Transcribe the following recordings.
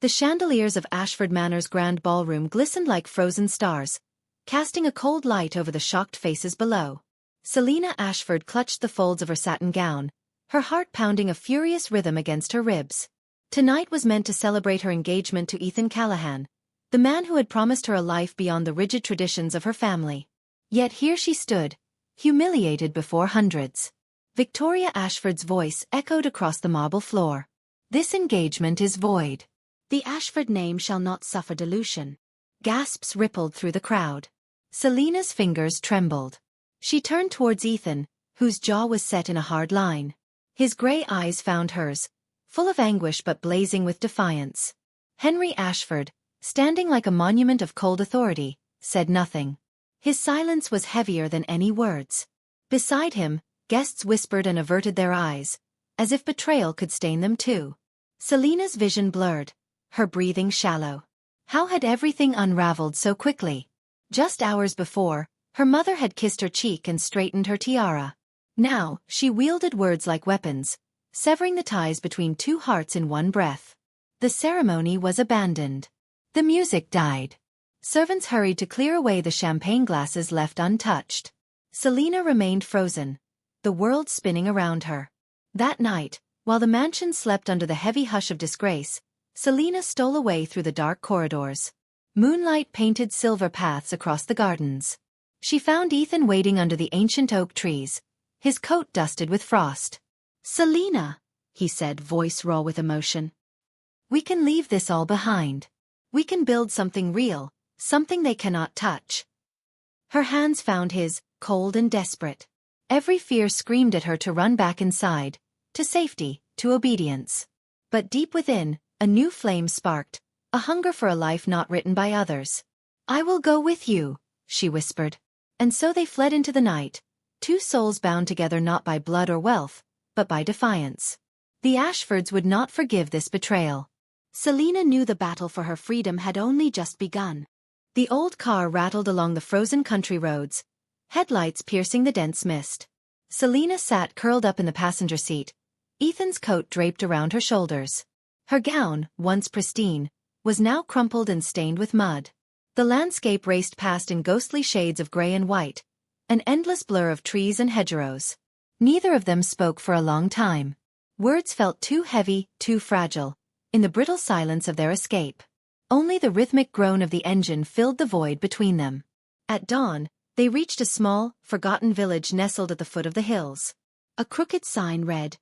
The chandeliers of Ashford Manor's grand ballroom glistened like frozen stars, casting a cold light over the shocked faces below. Selina Ashford clutched the folds of her satin gown, her heart pounding a furious rhythm against her ribs. Tonight was meant to celebrate her engagement to Ethan Callahan, the man who had promised her a life beyond the rigid traditions of her family. Yet here she stood, humiliated before hundreds. Victoria Ashford's voice echoed across the marble floor. "This engagement is void. The Ashford name shall not suffer dilution." Gasps rippled through the crowd. Selina's fingers trembled. She turned towards Ethan, whose jaw was set in a hard line. His grey eyes found hers, full of anguish but blazing with defiance. Henry Ashford, standing like a monument of cold authority, said nothing. His silence was heavier than any words. Beside him, guests whispered and averted their eyes, as if betrayal could stain them too. Selina's vision blurred, her breathing shallow. How had everything unraveled so quickly? Just hours before, her mother had kissed her cheek and straightened her tiara. Now, she wielded words like weapons, severing the ties between two hearts in one breath. The ceremony was abandoned. The music died. Servants hurried to clear away the champagne glasses left untouched. Selina remained frozen, the world spinning around her. That night, while the mansion slept under the heavy hush of disgrace, Selina stole away through the dark corridors. Moonlight painted silver paths across the gardens. She found Ethan waiting under the ancient oak trees, his coat dusted with frost. "Selina," he said, voice raw with emotion. "We can leave this all behind. We can build something real, something they cannot touch." Her hands found his, cold and desperate. Every fear screamed at her to run back inside, to safety, to obedience. But deep within, a new flame sparked, a hunger for a life not written by others. "I will go with you," she whispered. And so they fled into the night, two souls bound together not by blood or wealth, but by defiance. The Ashfords would not forgive this betrayal. Selina knew the battle for her freedom had only just begun. The old car rattled along the frozen country roads, headlights piercing the dense mist. Selina sat curled up in the passenger seat, Ethan's coat draped around her shoulders. Her gown, once pristine, was now crumpled and stained with mud. The landscape raced past in ghostly shades of gray and white, an endless blur of trees and hedgerows. Neither of them spoke for a long time. Words felt too heavy, too fragile, in the brittle silence of their escape. Only the rhythmic groan of the engine filled the void between them. At dawn, they reached a small, forgotten village nestled at the foot of the hills. A crooked sign read,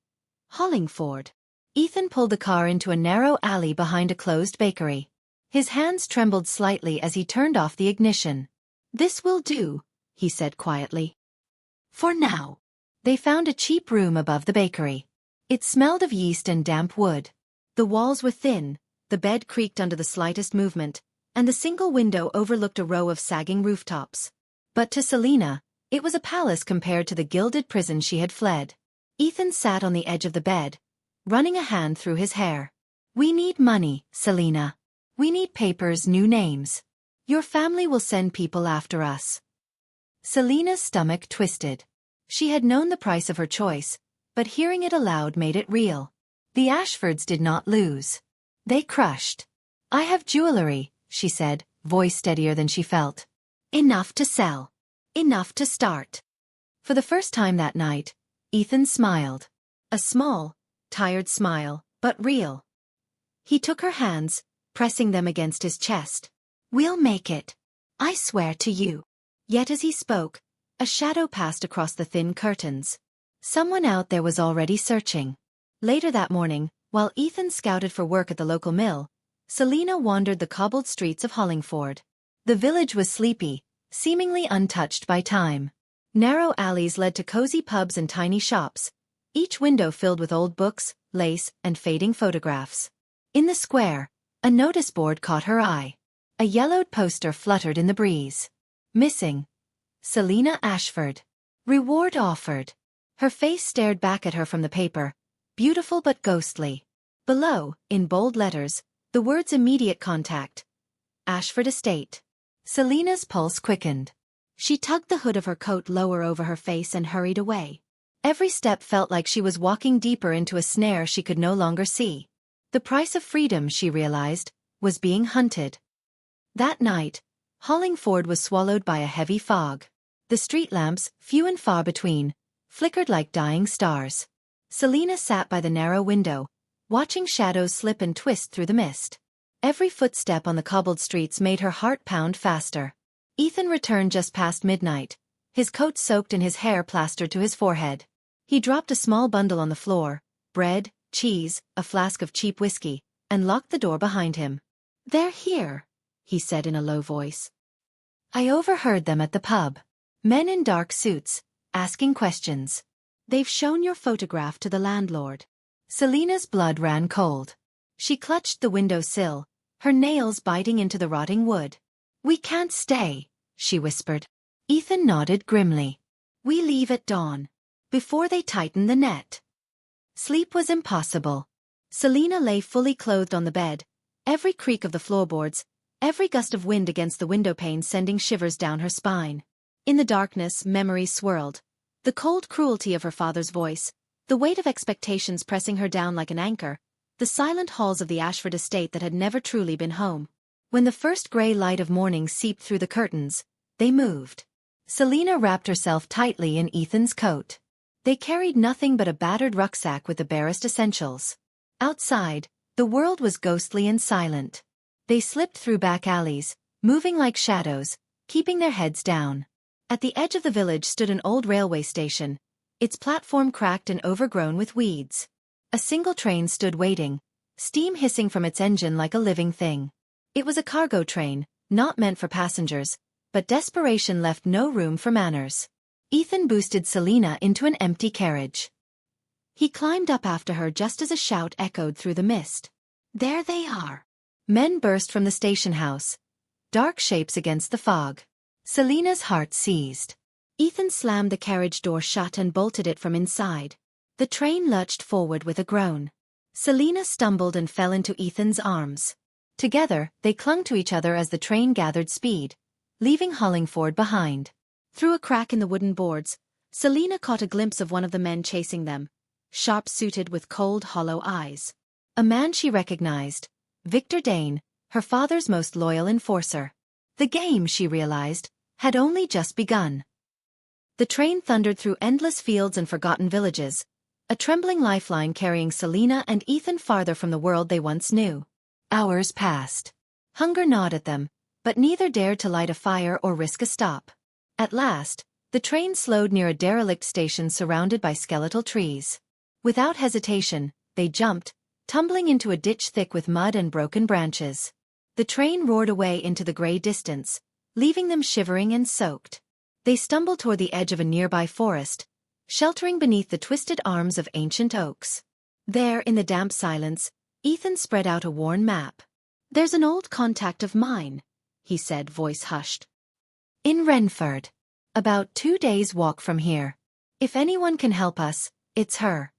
"Hollingford." Ethan pulled the car into a narrow alley behind a closed bakery. His hands trembled slightly as he turned off the ignition. "This will do," he said quietly. "For now." They found a cheap room above the bakery. It smelled of yeast and damp wood. The walls were thin, the bed creaked under the slightest movement, and the single window overlooked a row of sagging rooftops. But to Selina, it was a palace compared to the gilded prison she had fled. Ethan sat on the edge of the bed, running a hand through his hair. "We need money, Selina. We need papers, new names. Your family will send people after us." Selina's stomach twisted. She had known the price of her choice, but hearing it aloud made it real. The Ashfords did not lose. They crushed. "I have jewelry," she said, voice steadier than she felt. "Enough to sell. Enough to start." For the first time that night, Ethan smiled. A small, tired smile, but real. He took her hands, pressing them against his chest. "We'll make it. I swear to you." Yet as he spoke, a shadow passed across the thin curtains. Someone out there was already searching. Later that morning, while Ethan scouted for work at the local mill, Selina wandered the cobbled streets of Hollingford. The village was sleepy, seemingly untouched by time. Narrow alleys led to cozy pubs and tiny shops, each window filled with old books, lace, and fading photographs. In the square, a notice board caught her eye. A yellowed poster fluttered in the breeze. "Missing. Selina Ashford. Reward offered." Her face stared back at her from the paper, beautiful but ghostly. Below, in bold letters, the words "Immediate contact. Ashford Estate." Selina's pulse quickened. She tugged the hood of her coat lower over her face and hurried away. Every step felt like she was walking deeper into a snare she could no longer see. The price of freedom, she realized, was being hunted. That night, Hollingford was swallowed by a heavy fog. The street lamps, few and far between, flickered like dying stars. Selina sat by the narrow window, watching shadows slip and twist through the mist. Every footstep on the cobbled streets made her heart pound faster. Ethan returned just past midnight, his coat soaked and his hair plastered to his forehead. He dropped a small bundle on the floor, bread, cheese, a flask of cheap whiskey, and locked the door behind him. "They're here," he said in a low voice. "I overheard them at the pub. Men in dark suits, asking questions. They've shown your photograph to the landlord." Selina's blood ran cold. She clutched the window sill, her nails biting into the rotting wood. "We can't stay," she whispered. Ethan nodded grimly. "We leave at dawn, before they tighten the net." Sleep was impossible. Selina lay fully clothed on the bed, every creak of the floorboards, every gust of wind against the windowpane sending shivers down her spine. In the darkness, memories swirled. The cold cruelty of her father's voice, the weight of expectations pressing her down like an anchor, the silent halls of the Ashford estate that had never truly been home. When the first grey light of morning seeped through the curtains, they moved. Selina wrapped herself tightly in Ethan's coat. They carried nothing but a battered rucksack with the barest essentials. Outside, the world was ghostly and silent. They slipped through back alleys, moving like shadows, keeping their heads down. At the edge of the village stood an old railway station, its platform cracked and overgrown with weeds. A single train stood waiting, steam hissing from its engine like a living thing. It was a cargo train, not meant for passengers, but desperation left no room for manners. Ethan boosted Selina into an empty carriage. He climbed up after her just as a shout echoed through the mist. "There they are!" Men burst from the station house, dark shapes against the fog. Selina's heart seized. Ethan slammed the carriage door shut and bolted it from inside. The train lurched forward with a groan. Selina stumbled and fell into Ethan's arms. Together, they clung to each other as the train gathered speed, leaving Hollingford behind. Through a crack in the wooden boards, Selina caught a glimpse of one of the men chasing them, sharp-suited with cold, hollow eyes. A man she recognized, Victor Dane, her father's most loyal enforcer. The game, she realized, had only just begun. The train thundered through endless fields and forgotten villages, a trembling lifeline carrying Selina and Ethan farther from the world they once knew. Hours passed. Hunger gnawed at them, but neither dared to light a fire or risk a stop. At last, the train slowed near a derelict station surrounded by skeletal trees. Without hesitation, they jumped, tumbling into a ditch thick with mud and broken branches. The train roared away into the gray distance, leaving them shivering and soaked. They stumbled toward the edge of a nearby forest, sheltering beneath the twisted arms of ancient oaks. There, in the damp silence, Ethan spread out a worn map. "There's an old contact of mine," he said, voice hushed. "In Renford. About 2 days' walk from here. If anyone can help us, it's her."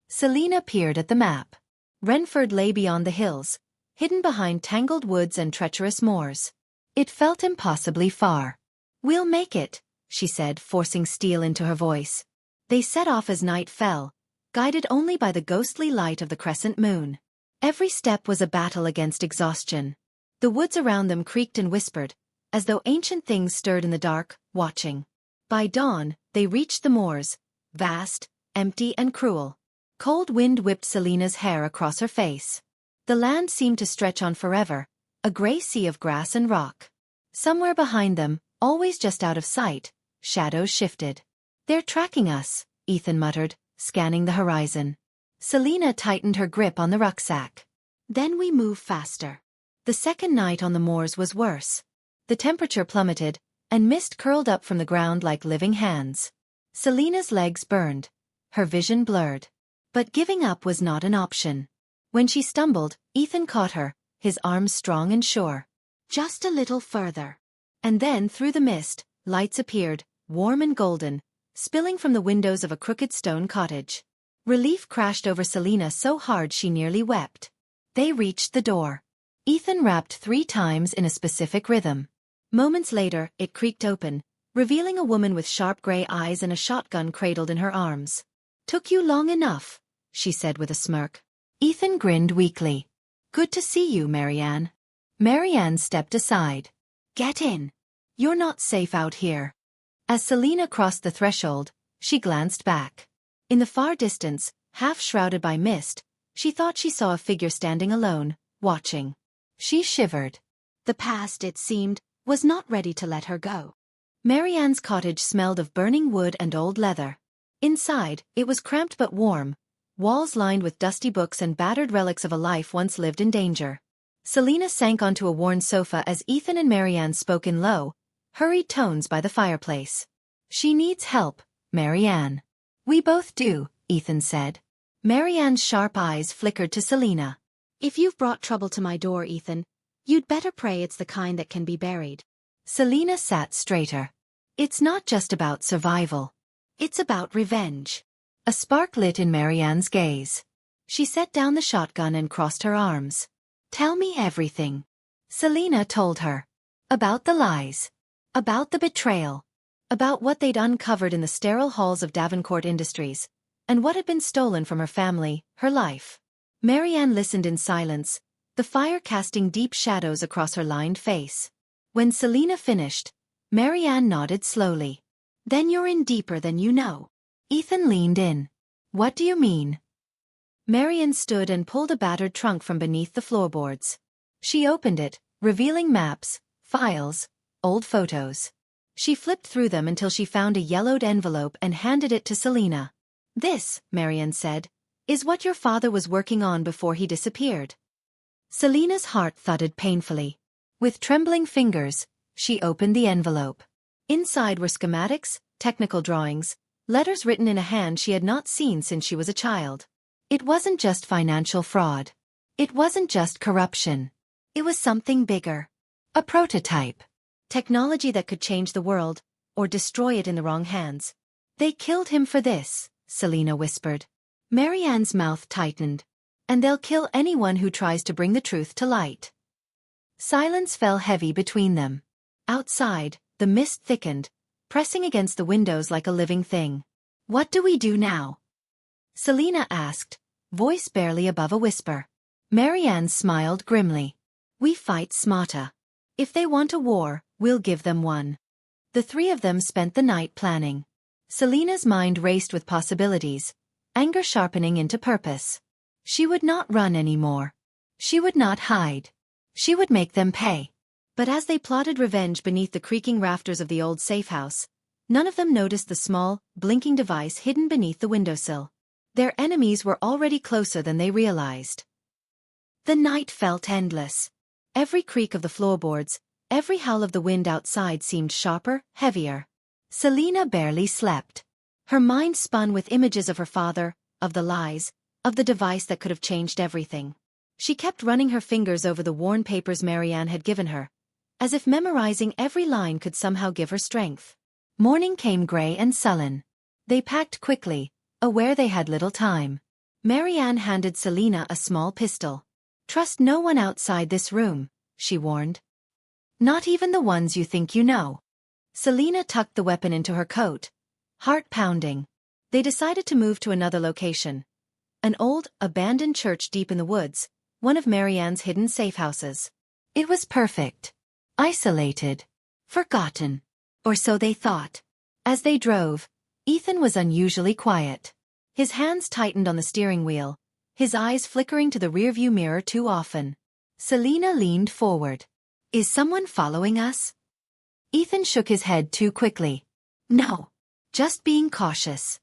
Selina peered at the map. Renford lay beyond the hills, hidden behind tangled woods and treacherous moors. It felt impossibly far. "We'll make it," she said, forcing steel into her voice. They set off as night fell, guided only by the ghostly light of the crescent moon. Every step was a battle against exhaustion. The woods around them creaked and whispered, as though ancient things stirred in the dark, watching. By dawn, they reached the moors, vast, empty and cruel. Cold wind whipped Selina's hair across her face. The land seemed to stretch on forever, a gray sea of grass and rock. Somewhere behind them, always just out of sight, shadows shifted. "They're tracking us," Ethan muttered, scanning the horizon. Selina tightened her grip on the rucksack. "Then we move faster." The second night on the moors was worse. The temperature plummeted, and mist curled up from the ground like living hands. Selina's legs burned, her vision blurred. But giving up was not an option. When she stumbled, Ethan caught her, his arms strong and sure. "Just a little further." And then through the mist, lights appeared, warm and golden, spilling from the windows of a crooked stone cottage. Relief crashed over Selina so hard she nearly wept. They reached the door. Ethan rapped 3 times in a specific rhythm. Moments later, it creaked open, revealing a woman with sharp gray eyes and a shotgun cradled in her arms. "Took you long enough," she said with a smirk. Ethan grinned weakly. Good to see you, Marianne. Marianne stepped aside. Get in. You're not safe out here. As Selina crossed the threshold, she glanced back. In the far distance, half shrouded by mist, she thought she saw a figure standing alone, watching. She shivered. The past, it seemed, was not ready to let her go. Marianne's cottage smelled of burning wood and old leather. Inside, it was cramped but warm, walls lined with dusty books and battered relics of a life once lived in danger. Selina sank onto a worn sofa as Ethan and Marianne spoke in low, hurried tones by the fireplace. She needs help, Marianne. We both do, Ethan said. Marianne's sharp eyes flickered to Selina. If you've brought trouble to my door, Ethan, you'd better pray it's the kind that can be buried. Selina sat straighter. It's not just about survival. It's about revenge. A spark lit in Marianne's gaze. She set down the shotgun and crossed her arms. Tell me everything. Selina told her. About the lies. About the betrayal. About what they'd uncovered in the sterile halls of Davenport Industries, and what had been stolen from her family, her life. Marianne listened in silence, the fire casting deep shadows across her lined face. When Selina finished, Marianne nodded slowly. Then you're in deeper than you know. Ethan leaned in. What do you mean? Marianne stood and pulled a battered trunk from beneath the floorboards. She opened it, revealing maps, files, old photos. She flipped through them until she found a yellowed envelope and handed it to Selina. This, Marianne said, is what your father was working on before he disappeared. Selina's heart thudded painfully. With trembling fingers, she opened the envelope. Inside were schematics, technical drawings, letters written in a hand she had not seen since she was a child. It wasn't just financial fraud. It wasn't just corruption. It was something bigger. A prototype. Technology that could change the world, or destroy it in the wrong hands. They killed him for this, Selina whispered. Marianne's mouth tightened. And they'll kill anyone who tries to bring the truth to light. Silence fell heavy between them. Outside, the mist thickened, pressing against the windows like a living thing. What do we do now? Selina asked, voice barely above a whisper. Marianne smiled grimly. We fight smarter. If they want a war, we'll give them one. The three of them spent the night planning. Selina's mind raced with possibilities, anger sharpening into purpose. She would not run anymore. She would not hide. She would make them pay. But as they plotted revenge beneath the creaking rafters of the old safe house, none of them noticed the small, blinking device hidden beneath the windowsill. Their enemies were already closer than they realized. The night felt endless. Every creak of the floorboards, every howl of the wind outside seemed sharper, heavier. Selina barely slept. Her mind spun with images of her father, of the lies, of the device that could have changed everything. She kept running her fingers over the worn papers Marianne had given her, as if memorizing every line could somehow give her strength. Morning came gray and sullen. They packed quickly, aware they had little time. Marianne handed Selina a small pistol. Trust no one outside this room, she warned. Not even the ones you think you know. Selina tucked the weapon into her coat, heart pounding. They decided to move to another location. An old, abandoned church deep in the woods, one of Marianne's hidden safe houses. It was perfect. Isolated. Forgotten. Or so they thought. As they drove, Ethan was unusually quiet. His hands tightened on the steering wheel, his eyes flickering to the rearview mirror too often. Selina leaned forward. Is someone following us? Ethan shook his head too quickly. No. Just being cautious.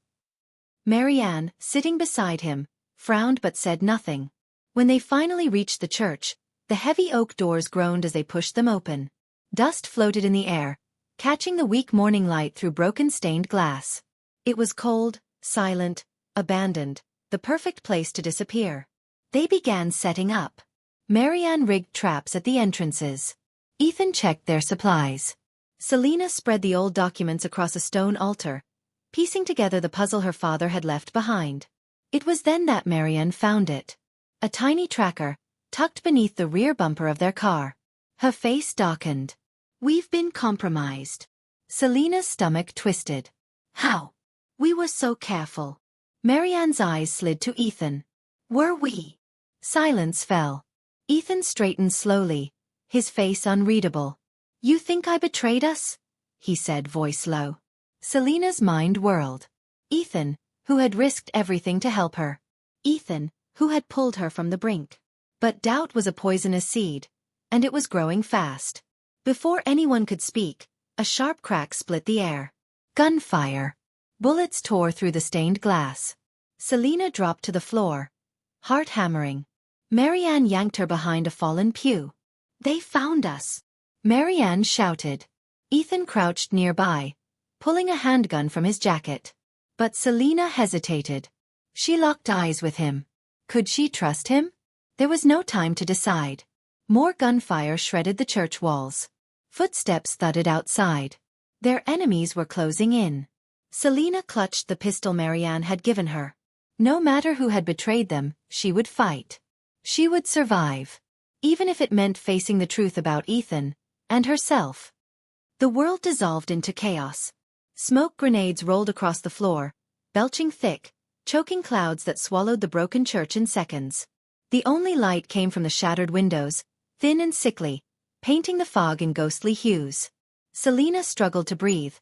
Marianne, sitting beside him, frowned but said nothing. When they finally reached the church, the heavy oak doors groaned as they pushed them open. Dust floated in the air, catching the weak morning light through broken stained glass. It was cold, silent, abandoned, the perfect place to disappear. They began setting up. Marianne rigged traps at the entrances. Ethan checked their supplies. Selina spread the old documents across a stone altar, piecing together the puzzle her father had left behind. It was then that Marianne found it. A tiny tracker, tucked beneath the rear bumper of their car. Her face darkened. We've been compromised. Selina's stomach twisted. How? We were so careful. Marianne's eyes slid to Ethan. Were we? Silence fell. Ethan straightened slowly, his face unreadable. "You think I betrayed us?" he said, voice low. Selena's mind whirled. Ethan, who had risked everything to help her. Ethan, who had pulled her from the brink. But doubt was a poisonous seed, and it was growing fast. Before anyone could speak, a sharp crack split the air. Gunfire. Bullets tore through the stained glass. Selena dropped to the floor, heart hammering. Marianne yanked her behind a fallen pew. "They found us!" Marianne shouted. Ethan crouched nearby, pulling a handgun from his jacket. But Selena hesitated. She locked eyes with him. Could she trust him? There was no time to decide. More gunfire shredded the church walls. Footsteps thudded outside. Their enemies were closing in. Selena clutched the pistol Marianne had given her. No matter who had betrayed them, she would fight. She would survive. Even if it meant facing the truth about Ethan and herself. The world dissolved into chaos. Smoke grenades rolled across the floor, belching thick, choking clouds that swallowed the broken church in seconds. The only light came from the shattered windows, thin and sickly, painting the fog in ghostly hues. Selena struggled to breathe,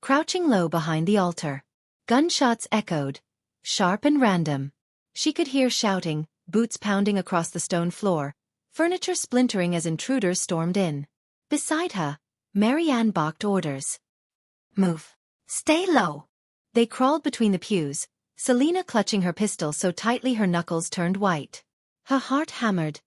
crouching low behind the altar. Gunshots echoed, sharp and random. She could hear shouting, boots pounding across the stone floor, furniture splintering as intruders stormed in. Beside her, Marianne barked orders. "Move. Stay low." They crawled between the pews, Selena clutching her pistol so tightly her knuckles turned white. Her heart hammered,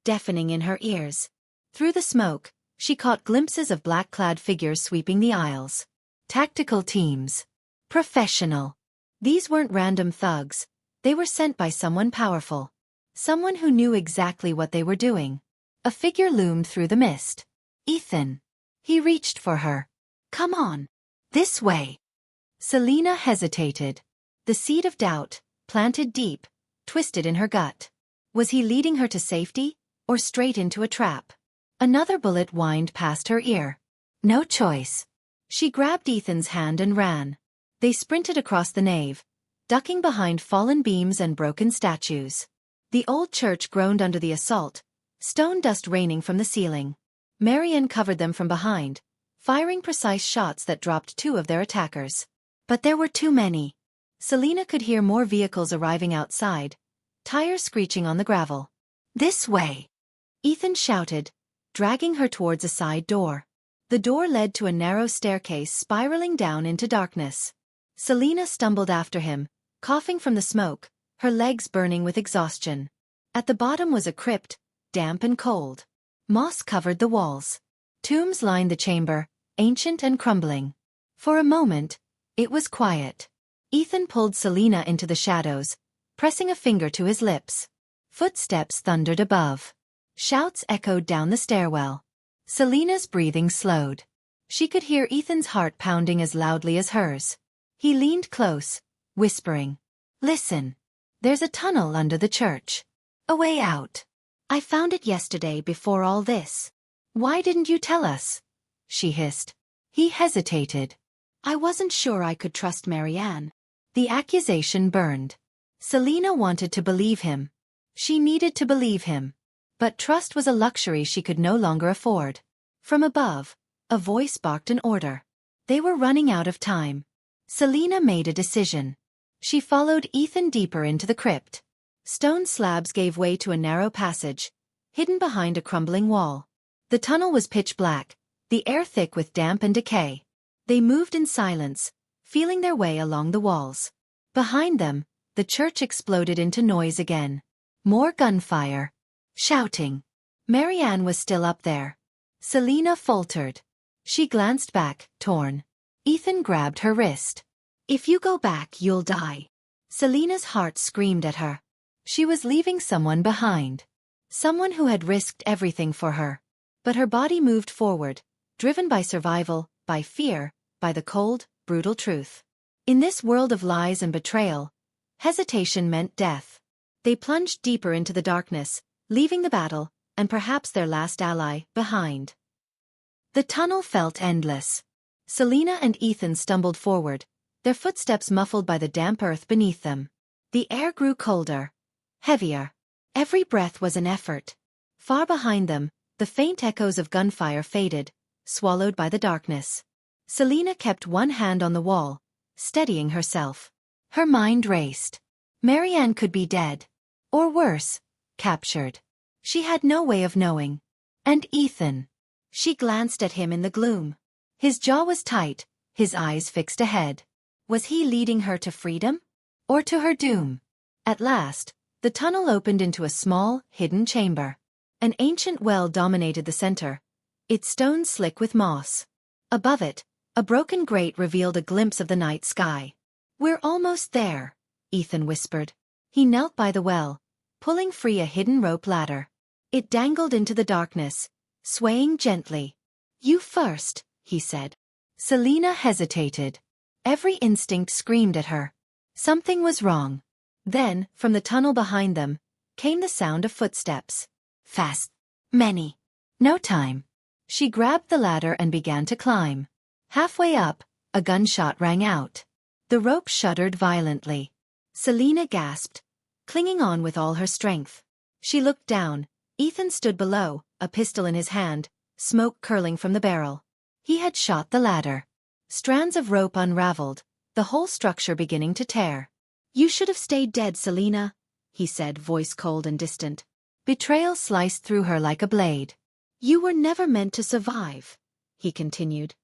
deafening in her ears. Through the smoke, she caught glimpses of black-clad figures sweeping the aisles. Tactical teams. Professional. These weren't random thugs. They were sent by someone powerful. Someone who knew exactly what they were doing. A figure loomed through the mist. Ethan. He reached for her. "Come on. This way." Selena hesitated. The seed of doubt, planted deep, twisted in her gut. Was he leading her to safety, or straight into a trap? Another bullet whined past her ear. No choice. She grabbed Ethan's hand and ran. They sprinted across the nave, ducking behind fallen beams and broken statues. The old church groaned under the assault, stone dust raining from the ceiling. Marianne covered them from behind, firing precise shots that dropped two of their attackers. But there were too many. Selena could hear more vehicles arriving outside, tires screeching on the gravel. "This way!" Ethan shouted, dragging her towards a side door. The door led to a narrow staircase spiraling down into darkness. Selena stumbled after him, coughing from the smoke, her legs burning with exhaustion. At the bottom was a crypt, damp and cold. Moss covered the walls. Tombs lined the chamber, ancient and crumbling. For a moment, it was quiet. Ethan pulled Selena into the shadows, pressing a finger to his lips. Footsteps thundered above. Shouts echoed down the stairwell. Selena's breathing slowed. She could hear Ethan's heart pounding as loudly as hers. He leaned close, whispering, "Listen. There's a tunnel under the church. A way out. I found it yesterday before all this." "Why didn't you tell us?" she hissed. He hesitated. "I wasn't sure I could trust Marianne." The accusation burned. Selena wanted to believe him. She needed to believe him. But trust was a luxury she could no longer afford. From above, a voice barked an order. They were running out of time. Selena made a decision. She followed Ethan deeper into the crypt. Stone slabs gave way to a narrow passage, hidden behind a crumbling wall. The tunnel was pitch black, the air thick with damp and decay. They moved in silence, feeling their way along the walls. Behind them, the church exploded into noise again. More gunfire. Shouting. Marianne was still up there. Selena faltered. She glanced back, torn. Ethan grabbed her wrist. "If you go back, you'll die." Selena's heart screamed at her. She was leaving someone behind. Someone who had risked everything for her. But her body moved forward, driven by survival, by fear, by the cold, brutal truth. In this world of lies and betrayal, hesitation meant death. They plunged deeper into the darkness, leaving the battle, and perhaps their last ally, behind. The tunnel felt endless. Selena and Ethan stumbled forward, their footsteps muffled by the damp earth beneath them. The air grew colder, heavier. Every breath was an effort. Far behind them, the faint echoes of gunfire faded, swallowed by the darkness. Selina kept one hand on the wall, steadying herself. Her mind raced. Marianne could be dead. Or worse, captured. She had no way of knowing. And Ethan. She glanced at him in the gloom. His jaw was tight, his eyes fixed ahead. Was he leading her to freedom? Or to her doom? At last, the tunnel opened into a small, hidden chamber. An ancient well dominated the center, its stones slick with moss. Above it, a broken grate revealed a glimpse of the night sky. "We're almost there," Ethan whispered. He knelt by the well, pulling free a hidden rope ladder. It dangled into the darkness, swaying gently. "You first," he said. Selina hesitated. Every instinct screamed at her. Something was wrong. Then, from the tunnel behind them, came the sound of footsteps. Fast. Many. No time. She grabbed the ladder and began to climb. Halfway up, a gunshot rang out. The rope shuddered violently. Selina gasped, clinging on with all her strength. She looked down. Ethan stood below, a pistol in his hand, smoke curling from the barrel. He had shot the ladder. Strands of rope unraveled, the whole structure beginning to tear. "You should have stayed dead, Selina," he said, voice cold and distant. Betrayal sliced through her like a blade. "You were never meant to survive," he continued.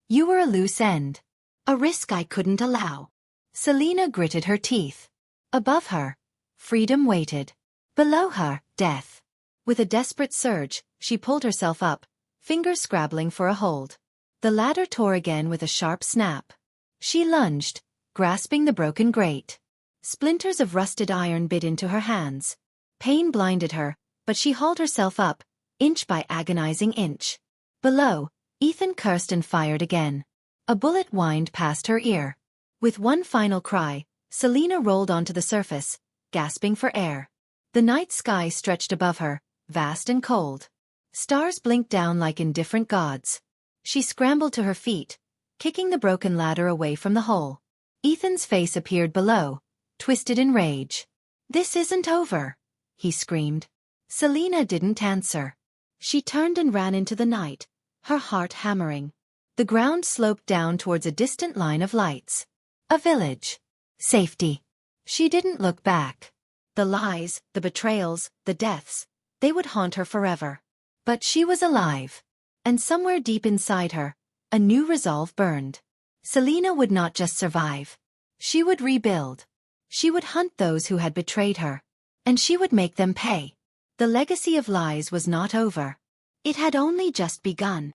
"You were a loose end. A risk I couldn't allow." Selina gritted her teeth. Above her, freedom waited. Below her, death. With a desperate surge, she pulled herself up, fingers scrabbling for a hold. The ladder tore again with a sharp snap. She lunged, grasping the broken grate. Splinters of rusted iron bit into her hands. Pain blinded her, but she hauled herself up, inch by agonizing inch. Below, Ethan cursed and fired again. A bullet whined past her ear. With one final cry, Selina rolled onto the surface, gasping for air. The night sky stretched above her, vast and cold. Stars blinked down like indifferent gods. She scrambled to her feet, kicking the broken ladder away from the hole. Ethan's face appeared below, twisted in rage. "This isn't over," he screamed. Selina didn't answer. She turned and ran into the night, her heart hammering. The ground sloped down towards a distant line of lights. A village. Safety. She didn't look back. The lies, the betrayals, the deaths, they would haunt her forever. But she was alive. And somewhere deep inside her, a new resolve burned. Selina would not just survive. She would rebuild. She would hunt those who had betrayed her. And she would make them pay. The legacy of lies was not over. It had only just begun.